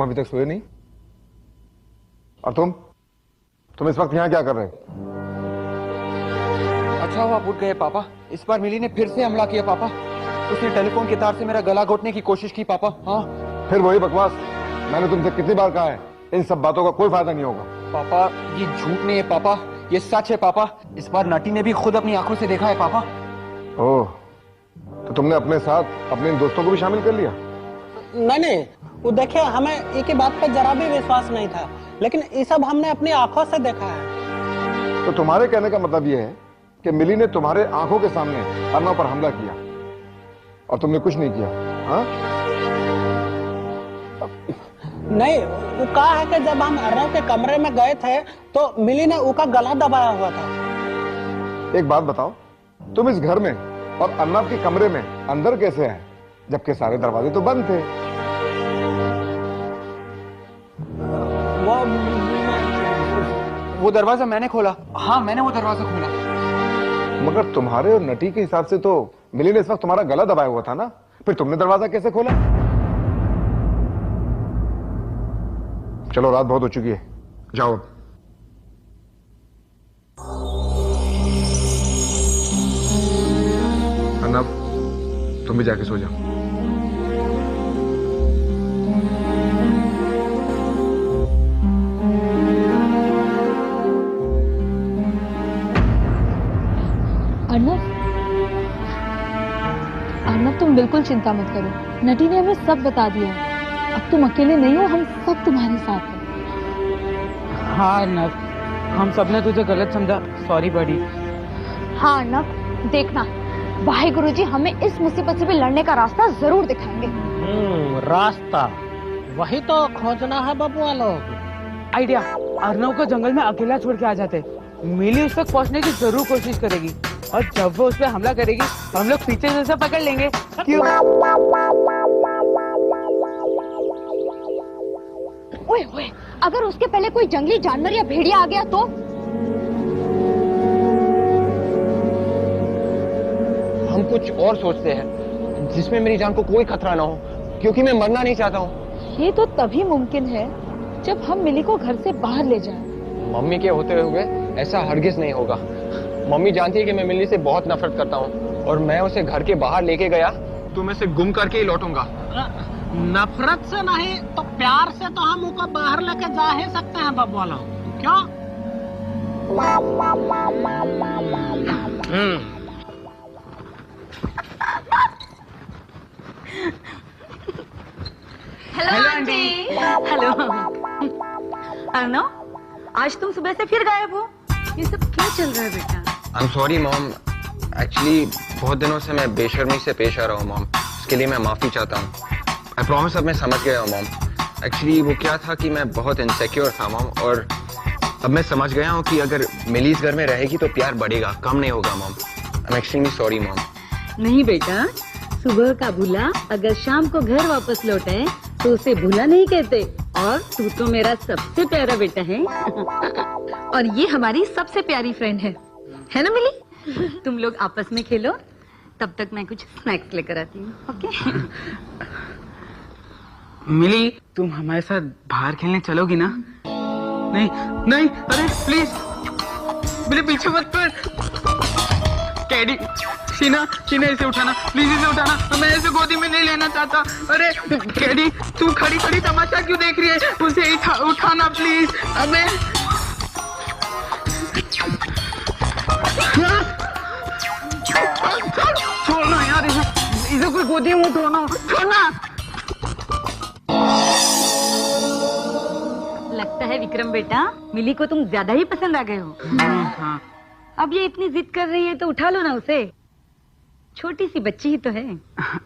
तुम अभी तक सोए नहीं? और तुम इस वक्त यहाँ क्या कर रहे हो? अच्छा हुआ उठ गए पापा। इस बार मिली ने फिर से हमला किया पापा। उसने टेलीफोन की तार से मेरा गला घोटने की कोशिश की पापा। हाँ फिर वही बकवास। मैंने तुमसे कितनी बार कहा है, इन सब बातों का कोई फायदा नहीं होगा। पापा ये झूठ नहीं है पापा, ये सच है पापा। इस बार नटी ने भी खुद अपनी आंखों से देखा है पापा। ओह, तो तुमने अपने साथ अपने इन दोस्तों को भी शामिल कर लिया? नहीं, वो देखिए हमें एक बात पर जरा भी विश्वास नहीं था, लेकिन ये सब हमने अपनी आंखों से देखा है। तो तुम्हारे कहने का मतलब ये है कि मिली ने तुम्हारे आंखों के सामने अर्नव पर हमला किया और तुमने कुछ नहीं किया? हाँ? नहीं, वो कहा है कि जब हम अर्नव के कमरे में गए थे तो मिली ने उसका गला दबाया हुआ था। एक बात बताओ, तुम इस घर में और अर्नव के कमरे में अंदर कैसे आए जबकि सारे दरवाजे तो बंद थे? वो दरवाजा मैंने खोला। हाँ मैंने वो दरवाजा खोला। मगर तुम्हारे और नटी के हिसाब से तो मिली ने इस वक्त तुम्हारा गला दबाया हुआ था ना, फिर तुमने दरवाजा कैसे खोला? चलो रात बहुत हो चुकी है, जाओ अब। अर्नव तुम भी जाके सो जाओ। अर्नव तुम बिल्कुल चिंता मत करो, नटी ने हमें सब बता दिया है। अब तुम अकेले नहीं हो, हम सब तुम्हारे साथ हैं। हाँ अर्नव, हम सब ने तुझे गलत समझा, सॉरी बड़ी। हाँ अर्नव, देखना वाहे गुरुजी हमें इस मुसीबत से भी लड़ने का रास्ता जरूर दिखाएंगे। रास्ता वही तो खोजना है बबुआ लोग। आइडिया, अर्नव को जंगल में अकेला छोड़ के आ जाते। मिली उस तक पहुंचने की जरूर कोशिश करेगी और जब वो उस पर हमला करेगी हम लोग पीछे से उसे पकड़ लेंगे। क्यों? ओए ओए, अगर उसके पहले कोई जंगली जानवर या भेड़िया आ गया तो? हम कुछ और सोचते हैं जिसमें मेरी जान को कोई खतरा ना हो, क्योंकि मैं मरना नहीं चाहता हूँ। ये तो तभी मुमकिन है जब हम मिली को घर से बाहर ले जाएं। मम्मी के होते हुए ऐसा हरगिज नहीं होगा। मम्मी जानती है कि मैं मिली से बहुत नफरत करता हूँ और मैं उसे घर के बाहर लेके गया तो मैं उसे गुम करके ही लौटूंगा। नफरत से नहीं तो प्यार से तो हम उसको बाहर लेके जा ही सकते हैं बबुआ लोग, क्यों? Hello aunty. हेलो अर्नव, आज तुम सुबह से फिर गायब हो, ये सब क्या चल रहा है बेटा? I am sorry mom, actually बहुत दिनों से मैं बेशर्मी से पेश आ रहा हूँ मॉम, इसके लिए मैं माफी चाहता हूँ। आई प्रॉमिस अब मैं समझ गया हूँ मॉम। एक्चुअली वो क्या था कि मैं बहुत इनसिक्योर था मॉम, और अब मैं समझ गया हूँ कि अगर मिली इस घर में रहेगी तो प्यार बढ़ेगा, कम नहीं होगा mom. I am extremely sorry mom. नहीं बेटा, सुबह का भूला अगर शाम को घर वापस लौटे तो उसे भूला नहीं कहते, और तू तो मेरा सबसे प्यारा बेटा है। और ये हमारी सबसे प्यारी फ्रेंड है ना मिली? तुम लोग आपस में खेलो, तब तक मैं कुछ स्नैक्स लेकर आती हूँ। ओके? मिली, तुम हमारे साथ बाहर खेलने चलोगी ना? नहीं नहीं, अरे प्लीज मेरे पीछे मत कर। कैडी, शीना इसे उठाना प्लीज, इसे उठाना, मैं इसे गोदी में नहीं लेना चाहता। अरे कैडी, तू खड़ी खड़ी तमाशा क्यों देख रही है? उसे उठाना प्लीज। अबे छोड़ना यार, इसे कोई गोदी में उठाना, छोड़ना। लगता है विक्रम बेटा, मिली को तुम ज्यादा ही पसंद आ गए हो। हाँ। अब ये इतनी जिद कर रही है तो उठा लो ना उसे, छोटी सी बच्ची ही तो है।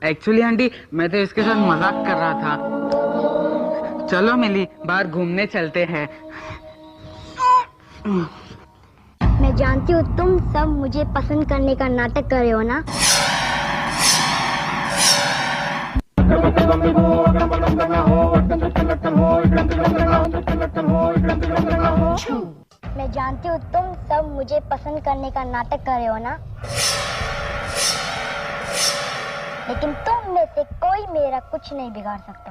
एक्चुअली आंटी, मैं तो इसके साथ मजाक कर रहा था। चलो मिली, बाहर घूमने चलते हैं। मैं जानती हूँ तुम सब मुझे पसंद करने का नाटक कर रहे हो ना। मैं जानती हूँ तुम सब मुझे पसंद करने का नाटक कर रहे हो ना, लेकिन तुम में से कोई मेरा कुछ नहीं बिगाड़ सकता।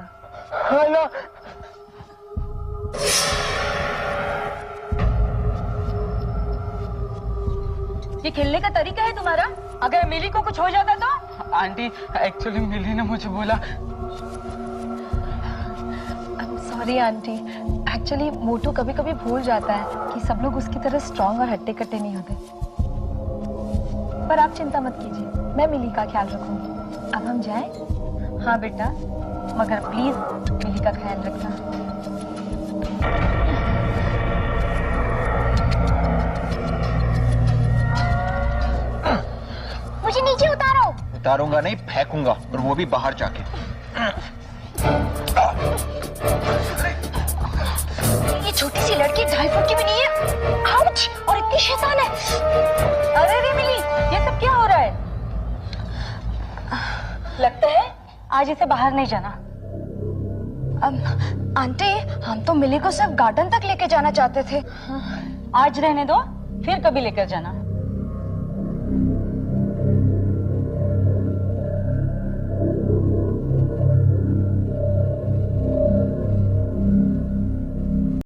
ये खेलने का तरीका है तुम्हारा? अगर मिली को कुछ हो जाता तो? आंटी एक्चुअली मिली ने मुझे बोला। सॉरी आंटी, एक्चुअली मोटू कभी कभी भूल जाता है कि सब लोग उसकी तरह स्ट्रांग और हट्टे कट्टे नहीं होते। पर आप चिंता मत कीजिए, मैं मिली का ख्याल रखूंगी। अब हम जाएं? हाँ बेटा, मगर प्लीज मिली का ख्याल रखना। मुझे नीचे उतारो। उतारूंगा नहीं, फेंकूंगा, और वो भी बाहर जाके। ये छोटी सी लड़की 2.5 फुट की भी नहीं है। आउच! और इतनी शैतान है। अरे रे मिली, ये सब क्या हो रहा है? लगता है आज इसे बाहर नहीं जाना। आंटी, हम तो मिली को सिर्फ गार्डन तक लेके जाना चाहते थे। आज रहने दो, फिर कभी लेकर जाना।